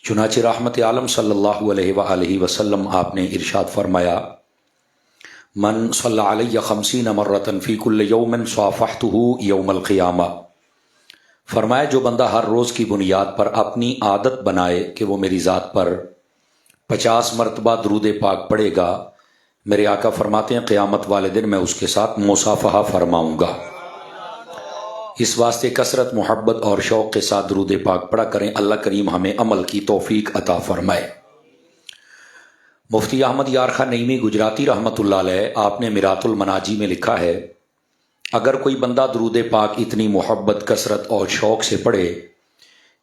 चुनाचे रहमत आलम सल्लल्लाहु अलैहि वआलिहि वसल्लम आपने इरशाद फरमाया, मन सल्ला अलैहि खमसीन मर्रतन फी कुल्ल यौमिन स्वाफहतुहु यौमल क़ियामा। फरमाया, जो बंदा हर रोज़ की बुनियाद पर अपनी आदत बनाए कि वो मेरी ज़ात पर 50 मरतबा दरूद पाक पढ़ेगा, मेरे आका फरमाते हैं क़यामत वाले दिन मैं उसके साथ मुसाफ़हा फरमाऊँगा। इस वास्ते कसरत, मोहब्बत और शौक़ के साथ दरूद पाक पढ़ा करें। अल्लाह करीम हमें अमल की तौफीक अता फरमाए। मुफ्ती अहमद यार खान नईमी गुजराती रहमतुल्लाह अलैह आपने मिरातुल मनाजी में लिखा है, अगर कोई बंदा दरूद पाक इतनी मोहब्बत, कसरत और शौक़ से पढ़े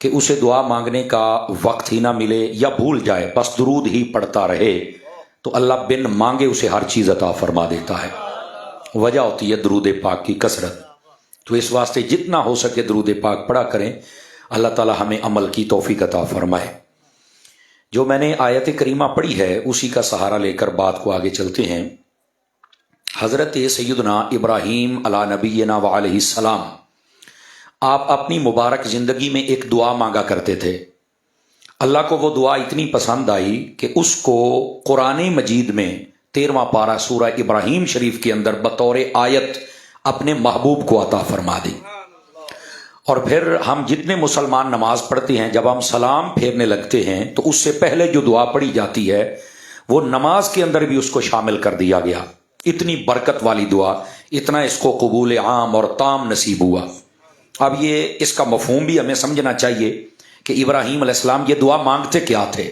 कि उसे दुआ मांगने का वक्त ही ना मिले या भूल जाए, बस दरूद ही पढ़ता रहे, तो अल्लाह बिन मांगे उसे हर चीज़ अता फरमा देता है। वजह होती है दरूद पाक की कसरत। तो इस वास्ते जितना हो सके दरूद पाक पढ़ा करें। अल्लाह ताला हमें अमल की तौफीक अता फरमाए। जो मैंने आयत करीमा पढ़ी है उसी का सहारा लेकर बात को आगे चलते हैं। हज़रत सैयदना इब्राहीम अला नबीना व अलैहिस्सलाम, आप अपनी मुबारक ज़िंदगी में एक दुआ मांगा करते थे। अल्लाह को वो दुआ इतनी पसंद आई कि उसको कुरान मजीद में 13वां पारा सूरह इब्राहीम शरीफ के अंदर बतौर आयत अपने महबूब को अता फरमा दी। और फिर हम जितने मुसलमान नमाज पढ़ते हैं, जब हम सलाम फेरने लगते हैं तो उससे पहले जो दुआ पढ़ी जाती है वो नमाज के अंदर भी उसको शामिल कर दिया गया। इतनी बरकत वाली दुआ, इतना इसको कबूल आम और ताम नसीब हुआ। अब ये इसका मफहूम भी हमें समझना चाहिए कि इब्राहीम अलैहिस्सलाम ये दुआ मांगते क्या थे।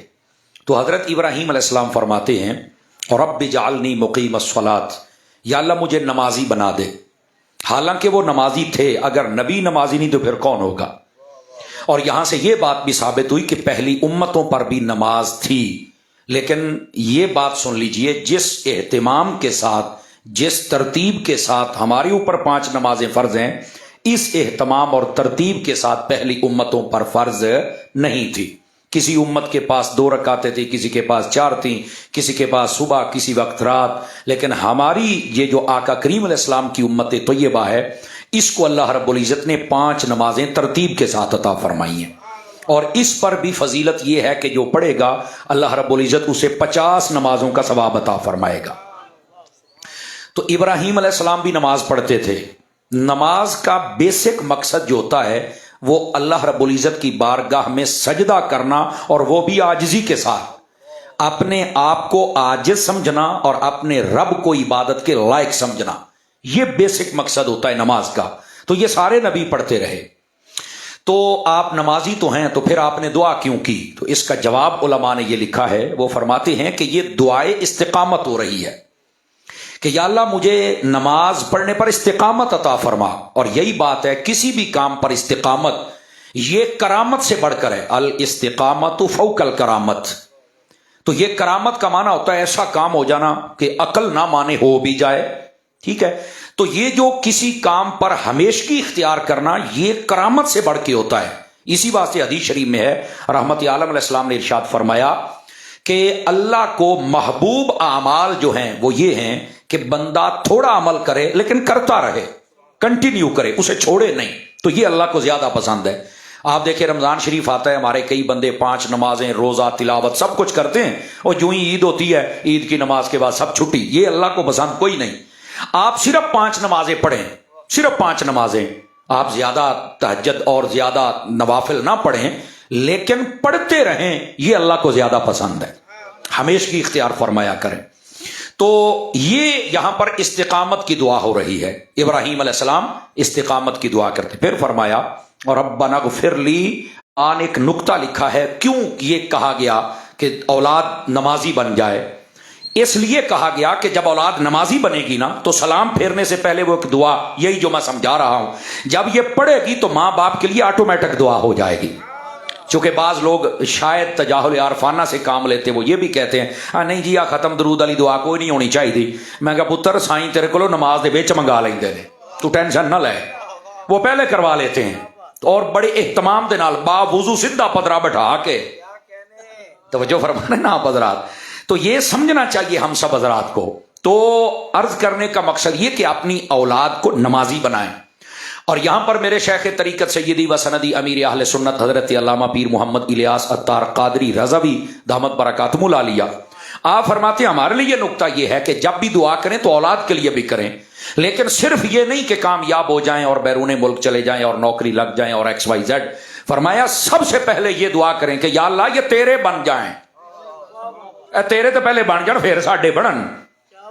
तो हज़रत इब्राहीम अलैहिस्सलाम फरमाते हैं, रब्बि जअलनी मुक़ीमस्सलात, या अल्लाह मुझे नमाजी बना दे। हालांकि वो नमाजी थे, अगर नबी नमाजी नहीं तो फिर कौन होगा। और यहां से ये बात भी साबित हुई कि पहली उम्मतों पर भी नमाज थी। लेकिन ये बात सुन लीजिए, जिस एहतिमाम के साथ, जिस तरतीब के साथ हमारे ऊपर 5 नमाजें फ़र्ज हैं, इस एहतमाम और तरतीब के साथ पहली उम्मतों पर फ़र्ज नहीं थी। किसी उम्मत के पास 2 रकातें थी, किसी के पास 4 थी, किसी के पास सुबह, किसी वक्त रात। लेकिन हमारी ये जो आका करीम अलैहिस्सलाम की उम्मत तैयबा है, इसको अल्लाह रब्बुल इज़्ज़त ने 5 नमाजें तरतीब के साथ अता फरमाई हैं। और इस पर भी फजीलत ये है कि जो पढ़ेगा अल्लाह रब्बुल इज़्ज़त उसे 50 नमाजों का सवाब अता फरमाएगा। तो इब्राहीम अलैहिस्सलाम भी नमाज पढ़ते थे। नमाज का बेसिक मकसद जो होता है वो अल्लाह रब्बुल इज़्ज़त की बारगाह में सजदा करना, और वो भी आजिज़ी के साथ अपने आप को आजिज़ समझना और अपने रब को इबादत के लायक समझना। ये बेसिक मकसद होता है नमाज का। तो ये सारे नबी पढ़ते रहे। तो आप नमाजी तो हैं, तो फिर आपने दुआ क्यों की? तो इसका जवाब उलमा ने ये लिखा है, वो फरमाते हैं कि ये दुआए इस्तिकामत हो रही है कि या अल्लाह मुझे नमाज पढ़ने पर इस्तिकामत अता फरमा। और यही बात है, किसी भी काम पर इस्तिकामत ये करामत से बढ़कर है। अल इस्तिकामत फौकल करामत। तो ये करामत का माना होता है ऐसा काम हो जाना कि अकल ना माने हो भी जाए। ठीक है, तो ये जो किसी काम पर हमेशगी इख्तियार करना, ये करामत से बढ़ के होता है। इसी वास्ते हदीस शरीफ में है, रहमत आलम अलैहिस्सलाम ने इरशाद फरमाया कि अल्लाह को महबूब आमाल जो हैं वो ये हैं कि बंदा थोड़ा अमल करे लेकिन करता रहे, कंटिन्यू करे, उसे छोड़े नहीं। तो ये अल्लाह को ज्यादा पसंद है। आप देखिए रमजान शरीफ आता है, हमारे कई बंदे 5 नमाजें, रोजा, तिलावत सब कुछ करते हैं, और जो ही ईद होती है, ईद की नमाज के बाद सब छुट्टी। ये अल्लाह को पसंद कोई नहीं। आप सिर्फ 5 नमाजें पढ़ें, सिर्फ 5 नमाजें। आप ज्यादा तहज्जुद और ज्यादा नवाफिल ना पढ़ें, लेकिन पढ़ते रहें, ये अल्लाह को ज्यादा पसंद है। हमेशा की इख्तियार फरमाया करें। तो ये यहां पर इस्तिकामत की दुआ हो रही है। इब्राहीम अलैहिस्सलाम इस्तिकामत की दुआ करते। फिर फरमाया, और रब्बना ग़फ़िरली, आन एक नुक्ता लिखा है क्यों ये कहा गया कि औलाद नमाजी बन जाए। इसलिए कहा गया कि जब औलाद नमाजी बनेगी ना, तो सलाम फेरने से पहले वो एक दुआ, यही जो मैं समझा रहा हूं, जब ये पढ़ेगी तो माँ बाप के लिए ऑटोमेटिक दुआ हो जाएगी। चूंकि बाज लोग शायद तजाहुल आरफाना से काम लेते, वो ये भी कहते हैं हाँ नहीं जी, आ खत्म दरूद वाली दुआ कोई नहीं होनी चाहिए। मैं कहा पुत्र साईं तेरे को नमाज दे विच मंगा लेंदे ने, तू टेंशन ना ले, वो पहले करवा लेते हैं। और बड़े एहतमाम के नाल बावुजू सीधा पदरा बैठा के, तवज्जो फरमाना ना हज़रात। तो ये समझना चाहिए हम सब हज़रात को। तो अर्ज करने का मकसद ये कि अपनी औलाद को नमाजी बनाएं। اور یہاں پر میرے شیخ طریقت سیدی و سندی امیر اہل سنت حضرت علامہ پیر محمد الیاس عطار قادری رضوی دامت برکاتہم العالیہ، آپ فرماتے ہیں ہمارے لیے نقطہ یہ ہے کہ جب بھی دعا کریں تو اولاد کے لیے بھی کریں، لیکن صرف یہ نہیں کہ کامیاب ہو جائیں اور بیرون ملک چلے جائیں اور نوکری لگ جائیں اور ایکس وائی زیڈ۔ فرمایا سب سے پہلے یہ دعا کریں کہ یا اللہ یہ تیرے بن جائیں، تیرے تو پہلے بن جان پھر ساڈے بنن۔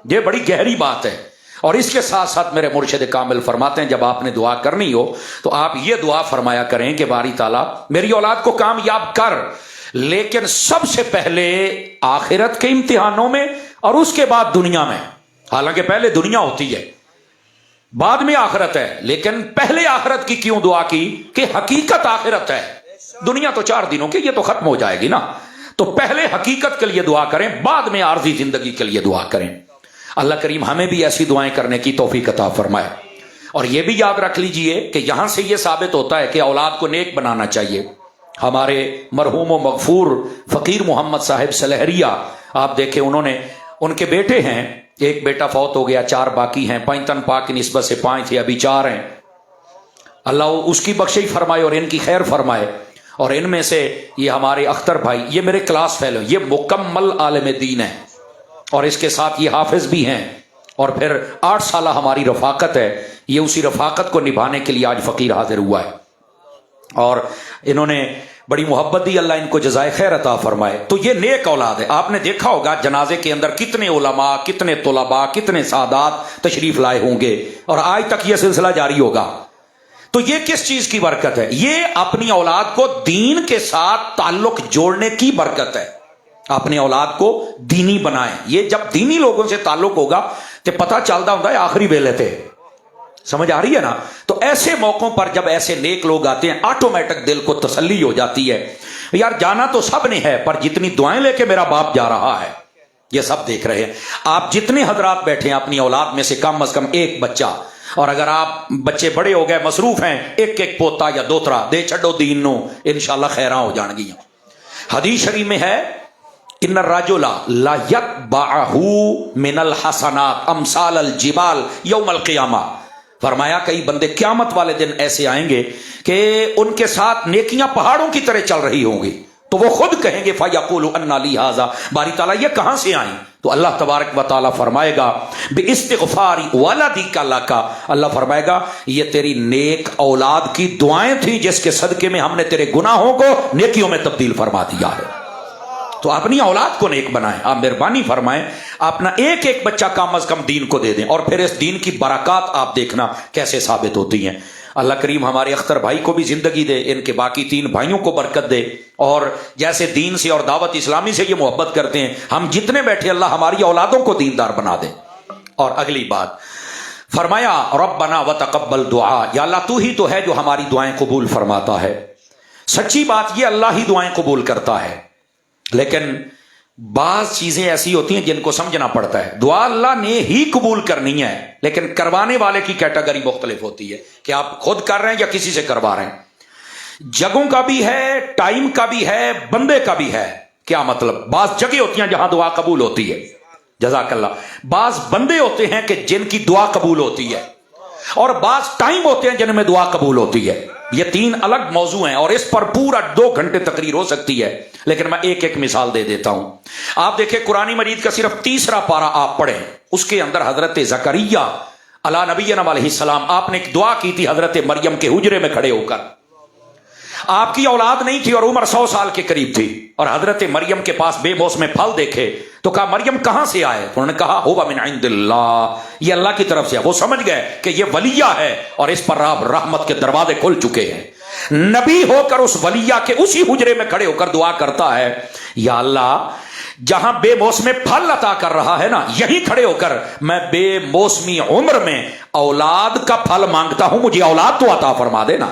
یہ بڑی گہری بات ہے۔ اور اس کے ساتھ ساتھ میرے مرشد کامل فرماتے ہیں جب آپ نے دعا کرنی ہو تو آپ یہ دعا فرمایا کریں کہ باری تعالیٰ میری اولاد کو کامیاب کر، لیکن سب سے پہلے آخرت کے امتحانوں میں اور اس کے بعد دنیا میں۔ حالانکہ پہلے دنیا ہوتی ہے بعد میں آخرت ہے، لیکن پہلے آخرت کی کیوں دعا کی کہ حقیقت آخرت ہے، دنیا تو 4 دنوں کی، یہ تو ختم ہو جائے گی نا، تو پہلے حقیقت کے لیے دعا کریں، بعد میں عارضی زندگی کے لیے دعا کریں۔ اللہ کریم ہمیں بھی ایسی دعائیں کرنے کی توفیق عطا فرمائے۔ اور یہ بھی یاد رکھ لیجئے کہ یہاں سے یہ ثابت ہوتا ہے کہ اولاد کو نیک بنانا چاہیے۔ ہمارے مرحوم و مغفور فقیر محمد صاحب سلہریہ، آپ دیکھیں انہوں نے، ان کے بیٹے ہیں، ایک بیٹا فوت ہو گیا، 4 باقی ہیں، پینتن پاک کی نسبت سے 5 تھے، ابھی 4 ہیں۔ اللہ اس کی بخشش فرمائے اور ان کی خیر فرمائے۔ اور ان میں سے یہ ہمارے اختر بھائی، یہ میرے کلاس فیلو، یہ مکمل عالم دین ہے، اور اس کے ساتھ یہ حافظ بھی ہیں، اور پھر 8 سالہ ہماری رفاقت ہے، یہ اسی رفاقت کو نبھانے کے لیے آج فقیر حاضر ہوا ہے، اور انہوں نے بڑی محبت دی، اللہ ان کو جزائے خیر عطا فرمائے۔ تو یہ نیک اولاد ہے۔ آپ نے دیکھا ہوگا جنازے کے اندر کتنے علماء، کتنے طلباء، کتنے سادات تشریف لائے ہوں گے، اور آج تک یہ سلسلہ جاری ہوگا۔ تو یہ کس چیز کی برکت ہے؟ یہ اپنی اولاد کو دین کے ساتھ تعلق جوڑنے کی برکت ہے۔ اپنے اولاد کو دینی بنائیں۔ یہ جب دینی لوگوں سے تعلق ہوگا تو پتہ چلتا ہوتا ہے آخری ویلے تھے، سمجھ آ رہی ہے نا؟ تو ایسے موقعوں پر جب ایسے نیک لوگ آتے ہیں آٹومیٹک دل کو تسلی ہو جاتی ہے، یار جانا تو سب نے ہے، پر جتنی دعائیں لے کے میرا باپ جا رہا ہے یہ سب دیکھ رہے ہیں۔ آپ جتنے حضرات بیٹھے ہیں اپنی اولاد میں سے کم از کم ایک بچہ، اور اگر آپ بچے بڑے ہو گئے مصروف ہیں، ایک پوتا یا دوترا دے چھڈو دین نو، انشاءاللہ خیراں ہو جان گیاں۔ حدیث شریف میں ہے ان الرجل لا یتبعہ من الحسنات امثال الجبال یوم القیامہ، فرمایا کئی بندے قیامت والے دن ایسے آئیں گے کہ ان کے ساتھ نیکیاں پہاڑوں کی طرح چل رہی ہوں گی، تو وہ خود کہیں گے فیقول انا لی ھذا، باری تعالیٰ یہ کہاں سے آئیں؟ تو اللہ تبارک و تعالیٰ فرمائے گا باستغفار ولدک لک، اللہ فرمائے گا یہ تیری نیک اولاد کی دعائیں تھیں جس کے صدقے میں ہم نے تیرے گناہوں کو نیکیوں میں تبدیل فرما دیا ہے۔ تو اپنی اولاد کو نیک بنائیں۔ آپ مہربانی فرمائیں اپنا ایک ایک بچہ کم از کم دین کو دے دیں، اور پھر اس دین کی برکات آپ دیکھنا کیسے ثابت ہوتی ہیں۔ اللہ کریم ہمارے اختر بھائی کو بھی زندگی دے، ان کے باقی 3 بھائیوں کو برکت دے، اور جیسے دین سے اور دعوت اسلامی سے یہ محبت کرتے ہیں، ہم جتنے بیٹھے اللہ ہماری اولادوں کو دیندار بنا دے۔ اور اگلی بات فرمایا ربنا وتقبل دعا، یا اللہ تو ہی تو ہے جو ہماری دعائیں قبول فرماتا ہے۔ سچی بات یہ اللہ ہی دعائیں قبول کرتا ہے، لیکن بعض چیزیں ایسی ہوتی ہیں جن کو سمجھنا پڑتا ہے۔ دعا اللہ نے ہی قبول کرنی ہے، لیکن کروانے والے کی کیٹیگری مختلف ہوتی ہے کہ آپ خود کر رہے ہیں یا کسی سے کروا رہے ہیں۔ جگہوں کا بھی ہے، ٹائم کا بھی ہے، بندے کا بھی ہے۔ کیا مطلب؟ بعض جگہ ہوتی ہیں جہاں دعا قبول ہوتی ہے، جزاک اللہ، بعض بندے ہوتے ہیں کہ جن کی دعا قبول ہوتی ہے، اور بعض ٹائم ہوتے ہیں جن میں دعا قبول ہوتی ہے۔ یہ 3 الگ موضوع ہیں، اور اس پر پورا 2 گھنٹے تقریر ہو سکتی ہے، لیکن میں ایک ایک مثال دے دیتا ہوں۔ آپ دیکھیں قرآن مجید کا صرف 3 پارہ آپ پڑھیں، اس کے اندر حضرت زکریا علی نبینا علیہ السلام، آپ نے ایک دعا کی تھی حضرت مریم کے حجرے میں کھڑے ہو کر۔ آپ کی اولاد نہیں تھی اور عمر 100 سال کے قریب تھی، اور حضرت مریم کے پاس بے موسم پھل دیکھے تو کہا مریم کہاں سے آئے؟ انہوں نے کہا ہوا من عند اللہ، یہ اللہ کی طرف سے ہے۔ وہ سمجھ گئے کہ یہ ولیہ ہے اور اس پر رحمت کے دروازے کھل چکے ہیں۔ نبی ہو کر اس ولیہ کے اسی حجرے میں کھڑے ہو کر دعا کرتا ہے، یا اللہ جہاں بے موسم پھل عطا کر رہا ہے نا، یہیں کھڑے ہو کر میں بے موسمی عمر میں اولاد کا پھل مانگتا ہوں، مجھے اولاد تو عطا فرما دے نا۔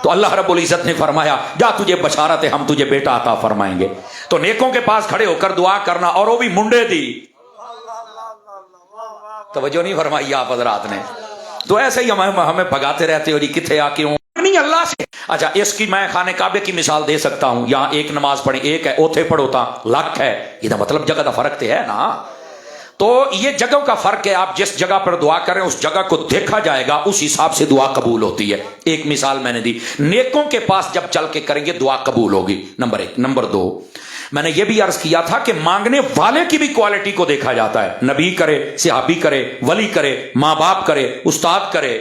تو اللہ رب العزت نے فرمایا جا تجھے بشارت ہے، ہم تجھے بیٹا عطا فرمائیں گے۔ تو نیکوں کے پاس کھڑے ہو کر دعا کرنا، اور وہ بھی منڈے دی، توجہ نہیں فرمائی آپ حضرات نے؟ تو ایسے ہی ہمیں بھگاتے رہتے ہو جی کتنے آ کے نہیں اللہ سے۔ اچھا اس کی میں خانے کعبے کی مثال دے سکتا ہوں، یہاں ایک نماز پڑھیں ایک ہے، اوتھے پڑھو تا لکھ ہے، یہ مطلب جگہ دا فرق تے ہے نا۔ तो ये जगह का फर्क है, आप जिस जगह पर दुआ करें उस जगह को देखा जाएगा, उस हिसाब से दुआ कबूल होती है। एक मिसाल मैंने दी, नेकों के पास जब चल के करेंगे दुआ कबूल होगी, नंबर एक। नंबर दो, मैंने ये भी अर्ज किया था कि मांगने वाले की भी क्वालिटी को देखा जाता है। नबी करे, सहाबी करे, वली करे, माँ बाप करे, उस्ताद करे।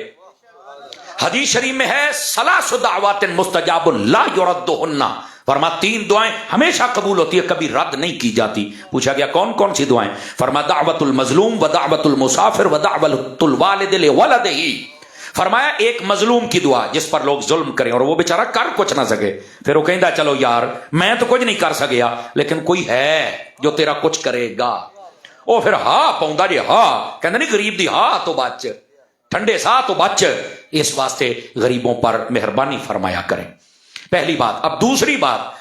हदीस शरीफ में है सलासु दाअवातिन मुस्तजाबुन ला युरद्दुहुन्ना, फरमा 3 दुआएं हमेशा कबूल होती है, कभी रद्द नहीं की जाती। पूछा गया कौन कौन सी दुआएं? फरमा दावतुल मजलूम व दावतुल मुसाफिर व दावतुल वालिद लिवलदिही। फरमाया एक मजलूम की दुआ, जिस पर लोग जुल्म करें और वो बेचारा कर कुछ ना सके, फिर वो कहता चलो यार मैं तो कुछ नहीं कर सकिया, लेकिन कोई है जो तेरा कुछ करेगा। वो फिर हा पाउंदा जे, हा कहंदा नहीं गरीब दी हा तो बच, ठंडे साह तो बच। इस वास्ते गरीबों पर मेहरबानी फरमाया करें, पहली बात। अब दूसरी बात,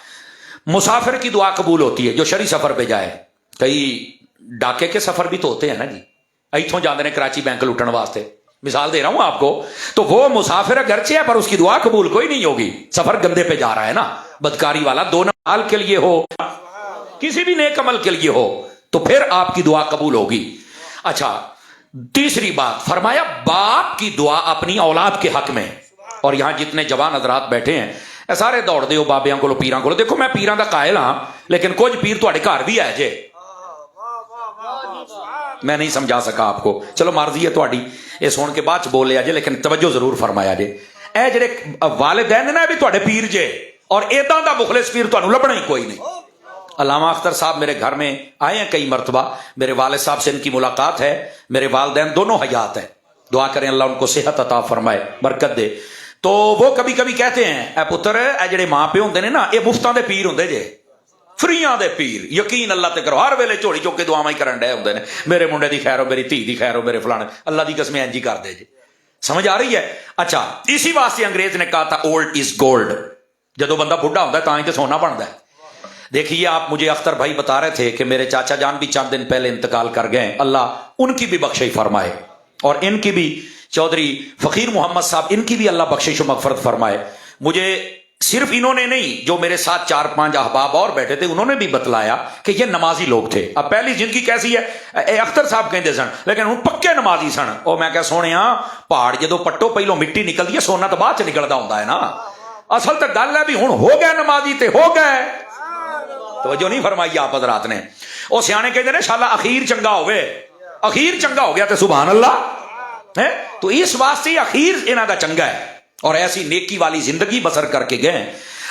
मुसाफिर की दुआ कबूल होती है जो शरी सफर पे जाए। कई डाके के सफर भी तो होते हैं ना जी, इथों जाते हैं कराची बैंक लुटन वास्ते, मिसाल दे रहा हूं आपको। तो वो मुसाफिर अगरचे है पर उसकी दुआ कबूल कोई नहीं होगी, सफर गंदे पे जा रहा है ना, बदकारी वाला। 2 नमाल के लिए हो, किसी भी नेक अमल के लिए हो, तो फिर आपकी दुआ कबूल होगी। अच्छा, तीसरी बात फरमाया बाप की दुआ अपनी औलाद के हक में। और यहां जितने जवान हजरात बैठे हैं सारे दौड़ते हो बाबियां को, पीरां को। देखो मैं पीरां दा कायल हां, लेकिन कुछ पीर तुहाडे घर भी है जे, मैं नहीं समझा सका आपको, चलो मर्जी है तुहाडी, ये सुन के बाद च बोल लिया जे, लेकिन तवज्जो जरूर फरमाया जे। ए जेडे वालिदैन ने भी तुहाडे पीर जे, और इदां दा मुखलिस पीर तुहानू लभना ही कोई नहीं। अल्लामा अख्तर साहब मेरे घर में आए हैं कई मरतबा, मेरे वालिद साहब से इनकी मुलाकात है, मेरे वालिदैन दोनों हयात हैं, दुआ करें अल्लाह उनको सेहत अता फरमाए, बरकत दे। तो वो कभी कभी कहते हैं ए पुत्र ए जेडे मां प्यो होंदे ने ना, ये मुफ्तां दे पीर होंदे जे, फ्रीयां दे पीर, यकीन अल्लाह ते करो, हर वेले झोली चुक के दुआवां ही करन डे होंदे ने, मेरे मुंडे दी खैर हो, मेरी धी दी खैर हो, मेरे फलाने, अल्लाह दी कसम इंज ही करदे जे। समझ आ रही है? अच्छा, इसी वास्ते अंग्रेज ने कहा था ओल्ड इज गोल्ड, जदों बंदा बुढ़ा होंदा तां ही ते सोना बनदा है। देखिए आप मुझे अख्तर भाई बता रहे थे कि मेरे चाचा जान भी चंद दिन पहले इंतकाल कर गए, अल्लाह उनकी भी बख्शिश फरमाए, और इनकी भी चौधरी फकीर मोहम्मद साहब, इनकी भी अल्लाह बख्शिश मगफरत फरमाए। मुझे सिर्फ इन्होंने नहीं, जो मेरे साथ 4-5 अहबाब और बैठे थे उन्होंने भी बतलाया कि ये नमाजी लोग थे। अब पहली जिंदगी कैसी है, अख्तर साहब कहते सन, लेकिन हम पक्के नमाजी सन। और मैं क्या सोने पहाड़ जो पट्टो पहलों मिट्टी निकलती है, सोना तो बाद च निकलता होंदा है ना। असल तो गल है भी हुण हो गए नमाजी ते हो गए, तवज्जो नहीं फरमाई आप हज़रात ने। वो सियाने कहते हैं शाला अखीर चंगा होवे, अखीर चंगा हो गया तो सुभान अल्लाह है। तो इस वास्ते अखीर इन्हां दा चंगा है, और ऐसी नेकी वाली जिंदगी बसर करके गए।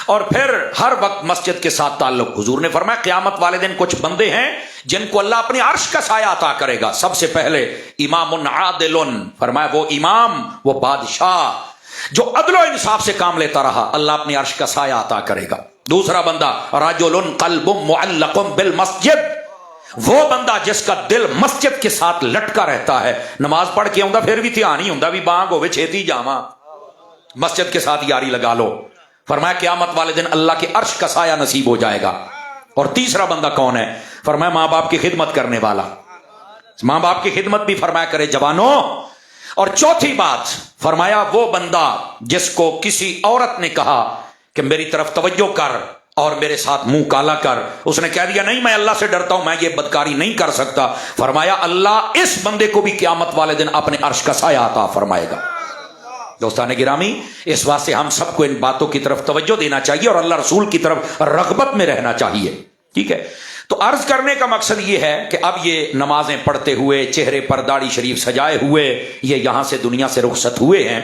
और फिर हर वक्त मस्जिद के साथ ताल्लुक। हुजूर ने फरमाया क़यामत वाले दिन कुछ बंदे हैं जिनको अल्लाह अपने अर्श का साया अता करेगा। सबसे पहले इमामुन आदिलुन, फरमाया वो इमाम, वो बादशाह जो अदलो इंसाफ से काम लेता रहा, अल्लाह अपने अर्श का साया अता करेगा। दूसरा बंदा रजुलुन क़ल्बुम मुअल्लक़ुम बिल मस्जिद, वो बंदा जिसका दिल मस्जिद के साथ लटका रहता है, नमाज पढ़ के आउंदा फिर भी ध्यान ही हुंदा भी बांग होवे छेती जावां, मस्जिद के साथ यारी लगा लो। फरमाया क़यामत वाले दिन अल्लाह के अर्श का साया नसीब हो जाएगा। और तीसरा बंदा कौन है? फरमाया माँ बाप की खिदमत करने वाला, माँ बाप की खिदमत भी फरमाया करे जवानों। और चौथी बात फरमाया वो बंदा जिसको किसी औरत ने कहा कि मेरी तरफ तवज्जो कर और मेरे साथ मुंह काला कर, उसने कह दिया नहीं मैं अल्लाह से डरता हूं, मैं ये बदकारी नहीं कर सकता। फरमाया अल्लाह इस बंदे को भी क़यामत वाले दिन अपने अर्श का साया अता फरमाएगा। दोस्तान गिरामी, इस वास्ते हम सबको इन बातों की तरफ तवज्जो देना चाहिए और अल्लाह रसूल की तरफ रग़बत में रहना चाहिए। ठीक है, तो अर्ज करने का मकसद ये है कि अब ये नमाजें पढ़ते हुए, चेहरे पर दाढ़ी शरीफ सजाए हुए, ये यहां से दुनिया से रुखसत हुए हैं,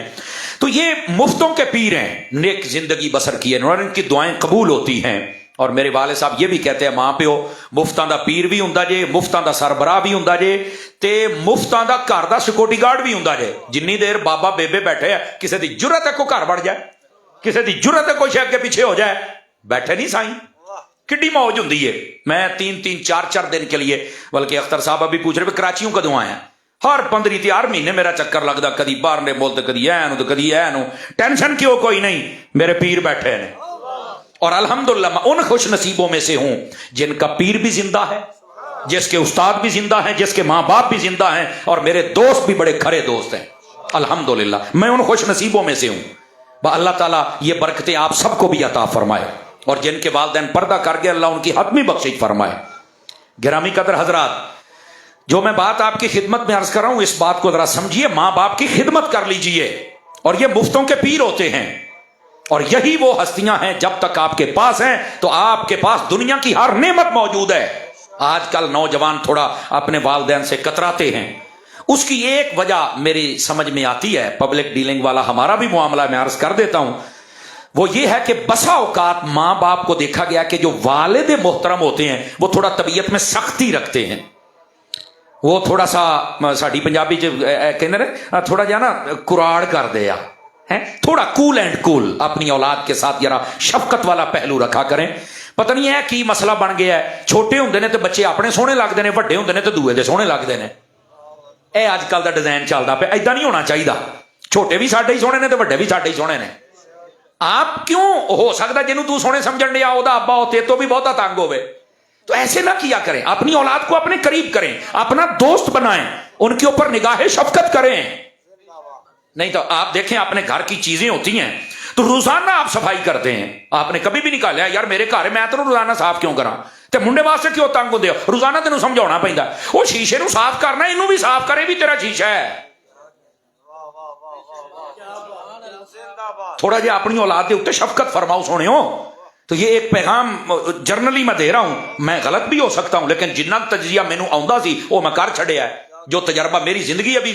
तो ये मुफ्तों के पीर हैं, नेक जिंदगी बसर की है और इनकी दुआएं कबूल होती हैं। और मेरे वाले साहब ये भी कहते हैं मां प्यो मुफ्तां दा पीर भी हुंदा जे, मुफ्तां दा सरबराह भी हुंदा जे, ते मुफ्तां दा घर दा सिक्योरिटी गार्ड भी हुंदा जे। जिन्नी देर बाबा बेबे बैठे है, किसी दी जुरत है कोई घर बढ़ जाए, किसी दी जुरत है कोई अगे पीछे हो जाए, बैठे नहीं साईं, किड्डी मौज हुंदी है। मैं 3-3, 4-4 दिन के लिए, बल्कि अख्तर साहब अभी पूछ रहे कराचियों कदों आया, हर 15 महीने मेरा चक्कर लगता, कदी बाहर ने बोलते, कदी ऐ तो कदी ऐ। टेंशन क्यों? कोई नहीं, मेरे पीर बैठे ने। और अल्हम्दुलिल्लाह मैं उन खुश नसीबों में से हूं जिनका पीर भी जिंदा है, जिसके उस्ताद भी जिंदा हैं, जिसके माँ बाप भी जिंदा हैं, और मेरे दोस्त भी बड़े खरे दोस्त हैं। अल्हम्दुलिल्लाह मैं उन खुश नसीबों में से हूं। अल्लाह ताला ये बरकतें आप सबको भी अता फरमाए, और जिनके वालिदैन पर्दा कर गए अल्लाह उनकी हतमी बख्शिश फरमाए। गिरामी कदर हजरात, جو میں بات آپ کی خدمت میں عرض کر رہا ہوں اس بات کو ذرا سمجھیے، ماں باپ کی خدمت کر لیجئے، اور یہ مفتوں کے پیر ہوتے ہیں، اور یہی وہ ہستیاں ہیں جب تک آپ کے پاس ہیں تو آپ کے پاس دنیا کی ہر نعمت موجود ہے۔ آج کل نوجوان تھوڑا اپنے والدین سے کتراتے ہیں، اس کی ایک وجہ میری سمجھ میں آتی ہے، پبلک ڈیلنگ والا ہمارا بھی معاملہ میں عرض کر دیتا ہوں، وہ یہ ہے کہ بسا اوقات ماں باپ کو دیکھا گیا کہ جو والد محترم ہوتے ہیں وہ تھوڑا طبیعت میں سختی رکھتے ہیں، وہ تھوڑا سا ساڑی پنجابی کہنے رہے تھوڑا جا نا کراڑ کر دیا ہے، تھوڑا کول اینڈ کول اپنی اولاد کے ساتھ ذرا شفقت والا پہلو رکھا کریں۔ پتہ نہیں ہے کی مسئلہ بن گیا ہے، چھوٹے ہوندے نے تے بچے اپنے سونے لگتے ہیں، وڈے ہوندے نے تے دوے دے سونے لگتے ہیں، اے اج کل دا ڈیزائن چلدا پیا، ایدا نہیں ہونا چاہیے، چھوٹے بھی ساڈے ہی سونے نے تے وڈے بھی ساڈے ہی سونے نے۔ آپ کیوں ہو سکتا جنوں تو سونے سمجھن دیا او دا ابا ہوتے تو بھی بہتا تنگ ہوئے، تو ایسے نہ کیا کریں، اپنی اولاد کو اپنے قریب کریں، اپنا دوست بنائیں، ان کے اوپر نگاہ شفقت کریں۔ نہیں تو آپ دیکھیں اپنے گھر کی چیزیں ہوتی ہیں تو روزانہ آپ صفائی کرتے ہیں، آپ نے کبھی بھی نہیں کہا یار میرے گھر میں تو روزانہ صاف کیوں کرا تے منڈے واسطے کیوں تنگ ہوندے ہو، روزانہ تینوں سمجھانا پیندا وہ شیشے نو صاف کرنا، اینوں بھی صاف کرے بھی تیرا شیشہ ہے۔ تھوڑا جہا اپنی اولاد کے اوپر شفقت فرماؤ سونے ہو۔ تو یہ ایک پیغام جرنلی میں دے رہا ہوں، میں غلط بھی ہو سکتا ہوں لیکن جنہ تجزیہ مینوں آوندا سی وہ میں کر چھڑیا ہے، جو تجربہ میری زندگی ابھی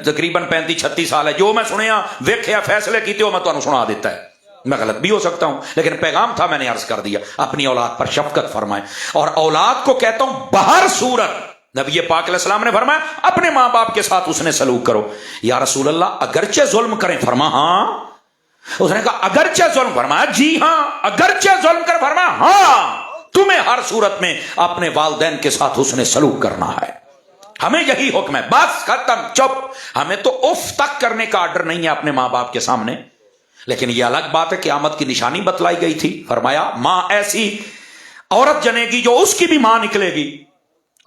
تقریباً 35-36 سال ہے، جو میں سنیا ویکھیا فیصلے کیتے وہ میں تانوں سنا دیتا ہے، میں غلط بھی ہو سکتا ہوں لیکن پیغام تھا میں نے عرض کر دیا۔ اپنی اولاد پر شفقت فرمائیں، اور اولاد کو کہتا ہوں بہر صورت نبی پاک علیہ السلام نے فرمایا اپنے ماں باپ کے ساتھ اس نے سلوک کرو۔ یا رسول اللہ اگرچہ ظلم کریں، فرما ہاں، اس نے کہا اگرچہ ظلم، فرمایا جی ہاں، اگرچہ ظلم کر، فرمایا ہاں، تمہیں ہر صورت میں اپنے والدین کے ساتھ اس نے سلوک کرنا ہے، ہمیں یہی حکم ہے، بس ختم چپ۔ ہمیں تو اف تک کرنے کا آرڈر نہیں ہے اپنے ماں باپ کے سامنے، لیکن یہ الگ بات ہے قیامت کی نشانی بتلائی گئی تھی، فرمایا ماں ایسی عورت جنے گی جو اس کی بھی ماں نکلے گی۔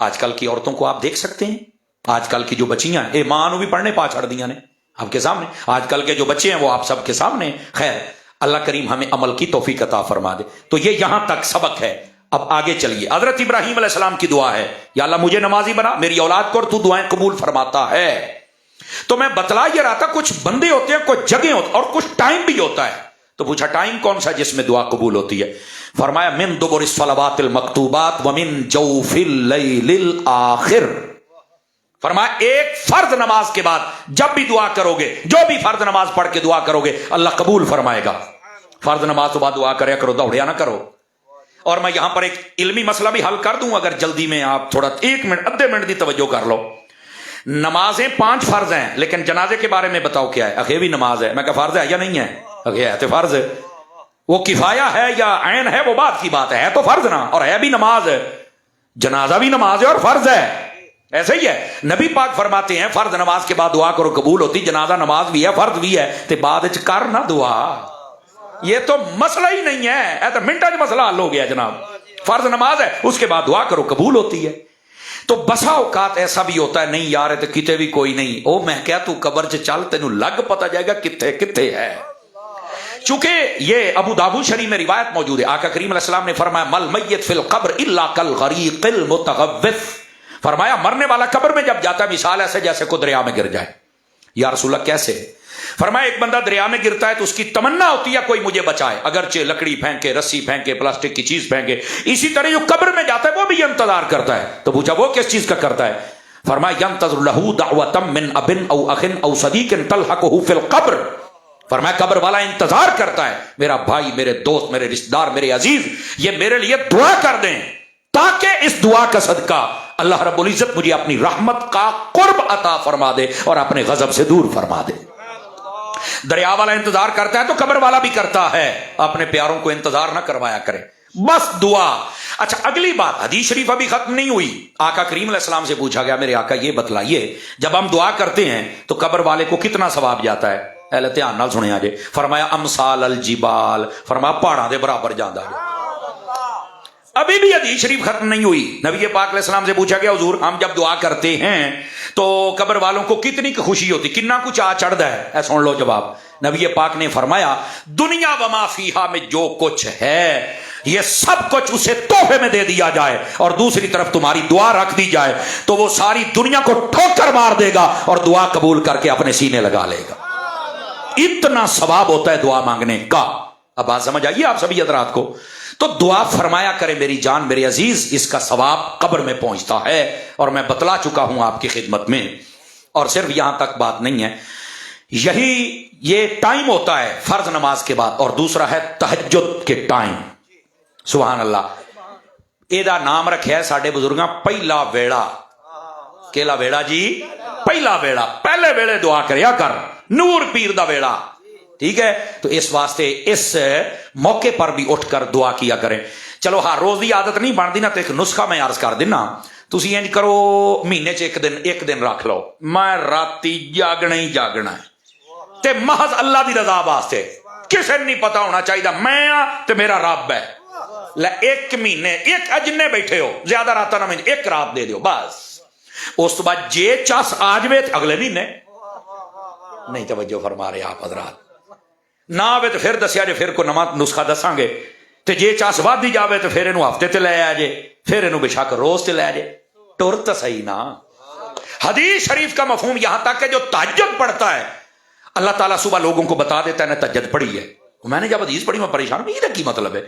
آج کل کی عورتوں کو آپ دیکھ سکتے ہیں، آج کل کی جو بچیاں ہیں ماں نو بھی پڑھنے پا چھڑ دیاں نے آپ کے سامنے، آج کل کے جو بچے ہیں وہ آپ سب کے سامنے۔ خیر اللہ کریم ہمیں عمل کی توفیق عطا فرما دے۔ تو یہ یہاں تک سبق ہے، اب آگے چلیے۔ حضرت ابراہیم علیہ السلام کی دعا ہے، یا اللہ مجھے نمازی بنا، میری اولاد کو، اور تو دعائیں قبول فرماتا ہے۔ تو میں بتلا یہ رہا تھا کچھ بندے ہوتے ہیں، کچھ جگہ ہوتی اور کچھ ٹائم بھی ہوتا ہے، تو پوچھا ٹائم کون سا جس میں دعا قبول ہوتی ہے؟ فرمایا من دبر الصلوات المکتوبات ومن جوف اللیل الاخر۔ فرمایا ایک فرض نماز کے بعد جب بھی دعا کرو گے، جو بھی فرض نماز پڑھ کے دعا کرو گے اللہ قبول فرمائے گا۔ فرض نماز تو بعد دعا کریا کرو، دوڑیا نہ کرو۔ اور میں یہاں پر ایک علمی مسئلہ بھی حل کر دوں، اگر جلدی میں آپ تھوڑا 1 منٹ آدھے منٹ دی توجہ کر لو۔ نمازیں 5 فرض ہیں، لیکن جنازے کے بارے میں بتاؤ کیا ہے؟ اخیوی نماز ہے، میں کہا فرض ہے یا نہیں ہے؟ اگے ہے تو فرض ہے، وہ کفایہ ہے یا عین ہے وہ بات کی بات ہے تو فرض نہ، اور ہے بھی نماز ہے، جنازہ بھی نماز ہے اور فرض ہے، ایسے ہی ہے۔ نبی پاک فرماتے ہیں فرض نماز کے بعد دعا کرو قبول ہوتی، جنازہ نماز بھی ہے فرض بھی ہے، تے بعد وچ کر نہ دعا، یہ تو مسئلہ ہی نہیں ہے، اے تو منٹاں وچ مسئلہ حل ہو گیا جناب۔ فرض نماز ہے اس کے بعد دعا کرو قبول ہوتی ہے۔ تو بسا اوقات ایسا بھی ہوتا ہے نہیں یار تو کتے بھی کوئی نہیں، او میں کیا تو قبر چ چل تینوں لگ پتا جائے گا کتھے کتھے ہے۔ چونکہ یہ ابو داؤد شریف میں روایت موجود ہے، آقا کریم علیہ السلام نے فرمایا مل میت فی القبر الا کالغریق المتغوث، فرمایا مرنے والا قبر میں جب جاتا ہے مثال ایسے جیسے کو دریا میں گر جائے۔ یا رسول اللہ کیسے؟ فرمایا ایک بندہ دریا میں گرتا ہے تو اس کی تمنا ہوتی ہے کوئی مجھے بچائے، اگرچہ لکڑی پھینکے، رسی پھینکے، پلاسٹک کی چیز پھینکے، اسی طرح جو قبر میں جاتا ہے وہ بھی انتظار کرتا ہے۔ تو پوچھا وہ کس چیز کا کرتا ہے؟ فرمایا ینتظر لہ دعوۃ من اب او اخ او صدیق تلحقہ فی القبر، فرمایا قبر والا انتظار کرتا ہے میرا بھائی، میرے دوست، میرے رشتہ دار، میرے عزیز یہ میرے لیے دعا کر دیں تاکہ اس دعا کا صدقہ اللہ رب العزت مجھے اپنی رحمت کا قرب عطا فرما دے اور اپنے غضب سے دور فرما دے۔ دریا والا انتظار کرتا ہے تو قبر والا بھی کرتا ہے، اپنے پیاروں کو انتظار نہ کروایا کرے، بس دعا۔ اچھا اگلی بات، حدیث شریف ابھی ختم نہیں ہوئی، آقا کریم علیہ السلام سے پوچھا گیا میرے آقا یہ بتلائیے جب ہم دعا کرتے ہیں تو قبر والے کو کتنا ثواب جاتا ہے؟ اہل دھیان نال سنیا جے، فرمایا امثال الجبال، فرمایا پہاڑاں دے برابر جاندا ہے۔ ابھی بھی حدیث شریف ختم نہیں ہوئی، نبی پاک علیہ السلام سے پوچھا گیا حضور ہم جب دعا کرتے ہیں تو قبر والوں کو کتنی خوشی ہوتی، کتنا کچھ آ چڑھتا ہے؟ اے سن لو جواب، نبی پاک نے فرمایا دنیا وما فیہا میں جو کچھ ہے یہ سب کچھ اسے تحفے میں دے دیا جائے اور دوسری طرف تمہاری دعا رکھ دی جائے تو وہ ساری دنیا کو ٹھوکر مار دے گا اور دعا قبول کر کے اپنے سینے لگا لے گا. اتنا ثواب ہوتا ہے دعا مانگنے کا. اب بات سمجھ آئیے آپ سبھی حضرات کو. تو دعا فرمایا کرے میری جان میرے عزیز, اس کا ثواب قبر میں پہنچتا ہے اور میں بتلا چکا ہوں آپ کی خدمت میں. اور صرف یہاں تک بات نہیں ہے, یہی یہ ٹائم ہوتا ہے فرض نماز کے بعد, اور دوسرا ہے تہجد کے ٹائم. سبحان اللہ. ایدا نام رکھا ہے ساڈے بزرگاں پہلا ویڑا. کیلا ویڑا جی؟ پہلا ویڑا. پہلے ویڑے دعا کریا کر, نور پیر دا ویڑا. ٹھیک ہے, تو اس واسطے اس موقع پر بھی اٹھ کر دعا کیا کریں. چلو ہاں روز دی عادت نہیں بنتی نا, تو ایک نسخہ میں عرض کر دینا. تسی انج کرو, مہینے چ ایک دن رکھ لو, میں راتی جاگنا ہی جاگنا ہے تے محض اللہ دی رضا واسطے, کسے نہیں پتا ہونا چاہیے میں ہاں تے میرا رب ہے. ایک مہینے ایک اجنے بیٹھے ہو, زیادہ رات نہ مہینے ایک رات دے دیو بس. اس تو بعد جے چاس آ جائے اگلے مہینے نہیں توجہ فرما رہے آپ حضرات, نہ آوے تو پھر دسیا جے, پھر کو نواں نسخہ دساں گے. تے جے چاس ود ہی جاوے تو پھر اینو ہفتے تے لے آ جے, پھر اینو بے شک روز تے لے آ جے. ٹر تو صحیح نا. حدیث شریف کا مفہوم یہاں تک کہ جو تہجد پڑھتا ہے اللہ تعالیٰ صبح لوگوں کو بتا دیتا ہے نے تہجد پڑھی ہے. میں نے جب حدیث پڑھی میں پریشان ہوں, یہ کی مطلب ہے؟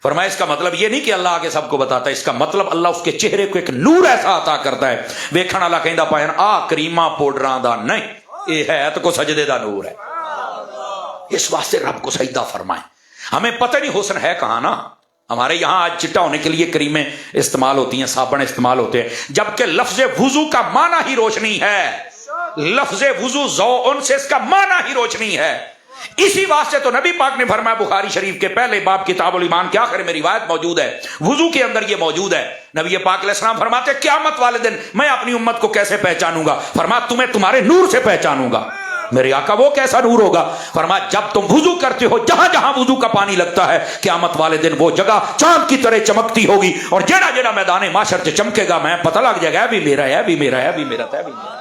فرمایا اس کا مطلب یہ نہیں کہ اللہ آگے سب کو بتاتا ہے, اس کا مطلب اللہ اس کے چہرے کو ایک نور ایسا عطا کرتا ہے ویکھن والا کہندا پایا آ کریمہ پاؤڈراں دا نہیں, یہ ہے تو کو سجدے دا نور ہے. اس واسطے رب کو سجدہ فرمائیں. ہمیں پتہ نہیں حسن ہے کہاں نا. ہمارے یہاں آج چٹا ہونے کے لیے کریمیں استعمال ہوتی ہیں, صابن استعمال ہوتے ہیں, جبکہ لفظ وضو کا معنی ہی روشنی ہے. لفظ وضو ذوء سے اس کا معنی ہی روشنی ہے. اسی واسطے تو نبی پاک نے فرمایا بخاری شریف کے پہلے باب کتاب الایمان کے آخر میں روایت موجود ہے, وضو کے اندر یہ موجود ہے. نبی پاک علیہ السلام فرماتے قیامت والے دن میں اپنی امت کو کیسے پہچانوں گا؟ فرمایا تمہیں تمہارے نور سے پہچانوں گا. میرے آقا وہ کیسا نور ہوگا؟ فرمایا جب تم وضو کرتے ہو جہاں جہاں وضو کا پانی لگتا ہے قیامت والے دن وہ جگہ چاند کی طرح چمکتی ہوگی, اور جڑا جڑا میدان محشر سے چمکے گا میں پتہ لگ جائے گا بھی میرا ہے, بھی میرا ہے, بھی میرا ہے, بھی میرا.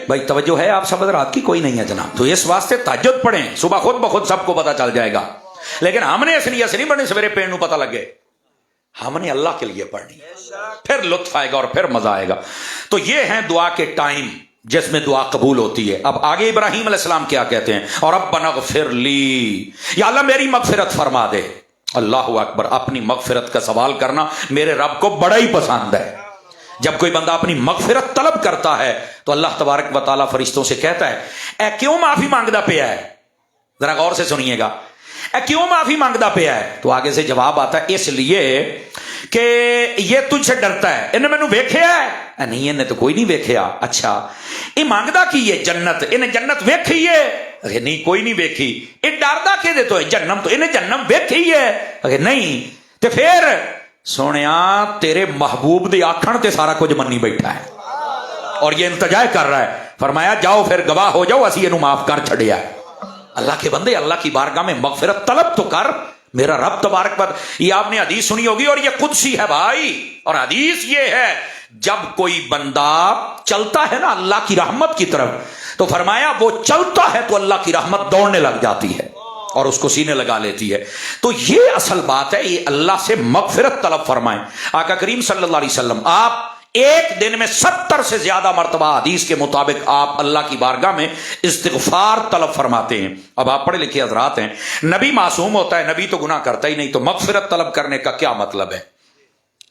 بھائی توجہ ہے آپ سب حضرات کی؟ کوئی نہیں ہے جناب. تو اس واسطے تہجد پڑھیں صبح, خود بخود سب کو پتا چل جائے گا. لیکن ہم نے اس لیے نہیں پڑھنی سویرے پیر نو پتا لگے, ہم نے اللہ کے لیے پڑھنی, پھر لطف آئے گا اور پھر مزہ آئے گا. تو یہ ہیں دعا کے ٹائم جس میں دعا قبول ہوتی ہے. اب آگے ابراہیم علیہ السلام کیا کہتے ہیں؟ اور ربنا اغفر لی, یا اللہ میری مغفرت فرما دے. اللہ اکبر. اپنی مغفرت کا سوال کرنا میرے رب کو بڑا ہی پسند ہے. جب کوئی بندہ اپنی مغفرت طلب کرتا ہے تو اللہ تبارک و تعالیٰ فرشتوں سے کہتا ہے اے کیوں معافی مانگدا پیا ہے؟ ذرا غور سے سنیے گا, اے کیوں معافی مانگدا پیا ہے؟ تو آگے سے جواب آتا ہے اس لیے کہ یہ تجھ سے ڈرتا ہے. انہیں مینوں ویکھیا ہے؟ نہیں انہیں تو کوئی نہیں ویکھیا. اچھا یہ مانگدا کی ہے جنت, انہیں جنت ویکھی ہے؟ نہیں کوئی نہیں ویکھی. یہ ڈردا کہ دے تو ہے جنم, تو انہیں جنم ویکھی ہے؟ نہیں. تو پھر سونیا تیرے محبوب دی آکھن تے سارا کچھ منی بیٹھا ہے اور یہ التجا کر رہا ہے. فرمایا جاؤ پھر گواہ ہو جاؤ, اسی اینو معاف کر چھڑیا. اللہ کے بندے اللہ کی بارگاہ میں مغفرت طلب تو کر, میرا رب تبارک پر. یہ آپ نے حدیث سنی ہوگی اور یہ قدسی ہے بھائی. اور حدیث یہ ہے جب کوئی بندہ چلتا ہے نا اللہ کی رحمت کی طرف, تو فرمایا وہ چلتا ہے تو اللہ کی رحمت دوڑنے لگ جاتی ہے اور اس کو سینے لگا لیتی ہے. تو یہ اصل بات ہے, یہ اللہ سے مغفرت طلب فرمائیں. آقا کریم صلی اللہ علیہ وسلم آپ ایک دن میں 70 سے زیادہ مرتبہ حدیث کے مطابق آپ اللہ کی بارگاہ میں استغفار طلب فرماتے ہیں. اب آپ پڑھے لکھے حضرات ہیں, نبی معصوم ہوتا ہے, نبی تو گناہ کرتا ہی نہیں, تو مغفرت طلب کرنے کا کیا مطلب ہے؟